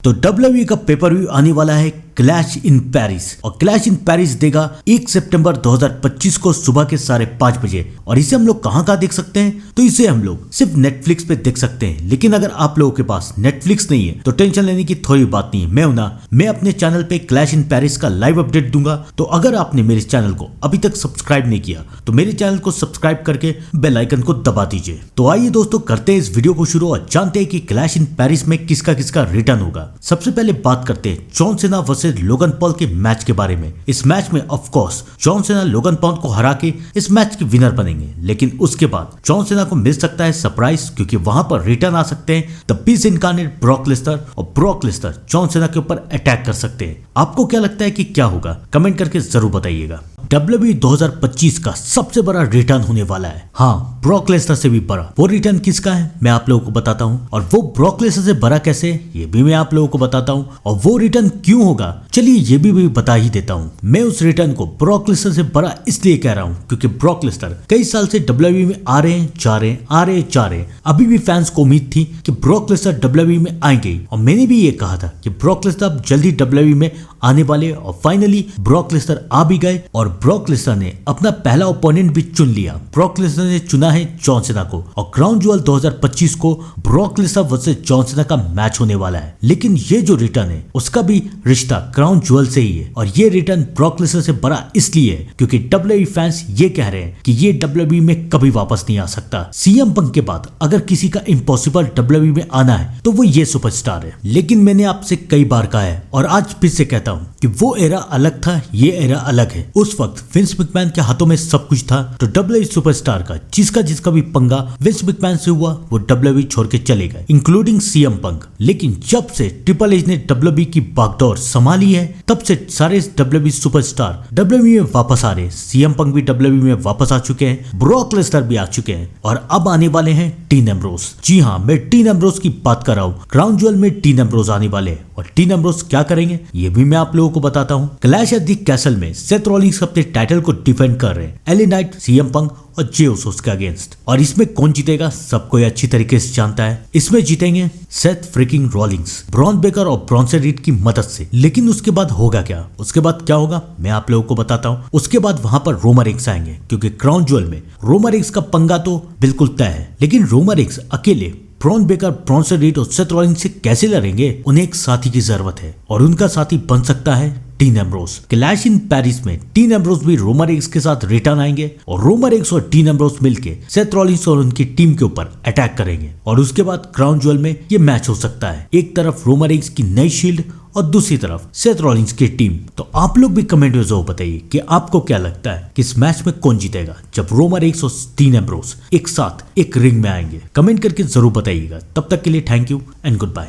तो WWE का pay per view आने वाला है क्लैश इन पेरिस, और क्लैश इन पेरिस देगा 1 सितंबर 2025 को सुबह के 5:30 बजे। और इसे हम लोग कहाँ देख सकते हैं? तो इसे हम लोग सिर्फ नेटफ्लिक्स पे देख सकते हैं। लेकिन अगर आप लोगों के पास नेटफ्लिक्स नहीं है तो टेंशन लेने की थोड़ी बात नहीं है। मैं अपने चैनल पे क्लैश इन पेरिस का लाइव अपडेट दूंगा। तो अगर आपने मेरे चैनल को अभी तक सब्सक्राइब नहीं किया तो मेरे चैनल को सब्सक्राइब करके बेल आइकन को दबा दीजिए। तो आइए दोस्तों, करते हैं इस वीडियो को शुरू और जानते हैं कि क्लैश इन पेरिस में किसका किसका रिटर्न होगा। सबसे पहले बात करते हैं John Cena versus Logan Paul के मैच के बारे में। इस मैच में of course John Cena Logan Paul को हरा के इस मैच के विनर बनेंगे। लेकिन उसके बाद जॉन सीना को मिल सकता है सरप्राइज, क्योंकि वहां पर रिटर्न आ सकते हैं the beast incarnate Brock Lesnar, और ब्रॉक लेसनर जॉन सीना के ऊपर अटैक कर सकते हैं। आपको क्या लगता है कि क्या होगा? कमेंट करके जरूर बताइएगा। WWE 2025 का सबसे बड़ा रिटर्न होने वाला है। हाँ, ब्रॉक लेसनर से भी बड़ा। वो रिटर्न किसका है मैं आप लोगों को बताता हूँ, और वो ब्रॉक लेसनर से बड़ा कैसे ये भी मैं आप लोगों को बताता हूँ, और वो रिटर्न क्यों होगा चलिए ये भी बता ही देता हूँ। मैं उस रिटर्न को ब्रॉक लेसनर से बड़ा इसलिए कह रहा हूँ क्योंकि ब्रॉक लेसनर कई साल से WWE में आ रहे हैं जा रहे हैं। अभी भी फैंस को उम्मीद थी कि ब्रॉक लेसनर WWE में आएंगे, और मैंने भी ये कहा था कि ब्रॉक लेसनर अब जल्दी WWE में आने वाले, और फाइनली ब्रॉक लेसनर आ भी गए। और ब्रॉक लेसनर ने अपना पहला ओपोनेंट भी चुन लिया। ब्रॉक लेसनर ने चुना है जॉन सीना को, और क्राउन ज्वेल 2025 को Brock Lesnar versus John Cena का मैच होने वाला है। लेकिन ये जो रिटर्न है उसका भी रिश्ता क्राउन ज्वेल से ही है, और ये रिटर्न ब्रॉक लेसनर से बड़ा इसलिए है क्योंकि WWE फैंस ये कह रहे हैं कि ये WWE में कभी वापस नहीं आ सकता। CM पंक के बाद अगर किसी का इम्पॉसिबल WWE में आना है तो वो ये सुपरस्टार है। लेकिन मैंने आपसे कई बार कहा है और आज फिर से कहता हूँ कि वो एरा अलग था, ये एरा अलग है। उस वक्त विंस मैकमैन के हाथों में सब कुछ था। तो WWE सुपरस्टार का जिसका भी पंगा विंस मैकमैन से हुआ वो WWE छोड़ के चले गए, इंक्लूडिंग CM पंक। लेकिन जब से ट्रिपल एच ने WWE की बागडोर संभाली है तब से सारे WWE सुपरस्टार WWE में वापस आ रहे हैं। CM पंक भी WWE में वापस आ चुके हैं, ब्रॉक लेसनर भी आ चुके हैं, और अब आने वाले हैं डीन एम्ब्रोस। जी हाँ, मैं डीन एम्ब्रोस की बात कर रहा हूँ। क्राउन ज्वेल में डीन एम्ब्रोस आने वाले हैं, और डीन एम्ब्रोस क्या करेंगे ये भी मैं आप लोगों को बताता हूँ। क्लैश एट द कैसल में सेथ रॉलिंस अपने टाइटल को डिफेंड कर रहे हैं LA नाइट, CM पंक और जे उसोस के अगेंस्ट। और इसमें कौन जीतेगा सब कोई अच्छी तरीके से जानता है। इसमें जीतेंगे Seth freaking Rollins, Bron Breakker और ब्रॉन्सन रीड की मदद से। लेकिन उसके बाद होगा क्या? उसके बाद क्या होगा मैं आप लोगों को बताता हूँ। उसके बाद वहां पर रोमन रेंस आएंगे, क्योंकि क्राउन ज्वेल में रोमन रेंस का पंगा तो बिल्कुल तय है। लेकिन रोमन रेंस अकेले ब्रॉन बेकर, ब्रॉन्सन रीड और सेथ रॉलिंस से कैसे लड़ेंगे? उन्हें एक साथी की जरूरत है, और उनका साथी बन सकता है dean Ambrose. Clash in Paris में डीन एम्ब्रोस भी रोमन रेंस के साथ रिटर्न आएंगे, और रोमन रेंस और डीन एम्ब्रोस मिलके सेथ रॉलिंस और उनकी टीम के ऊपर अटैक करेंगे। और उसके बाद क्राउन ज्वेल में ये मैच हो सकता है। एक तरफ रोमन रेंस की नई शील्ड और दूसरी तरफ सेथ रॉलिंस की टीम। तो आप लोग भी कमेंट में जरूर बताइए कि आपको क्या लगता है कि इस मैच में कौन जीतेगा जब रोमन रेंस और डीन एम्ब्रोस एक साथ एक रिंग में आएंगे। कमेंट करके जरूर बताइएगा। तब तक के लिए thank you and good bye.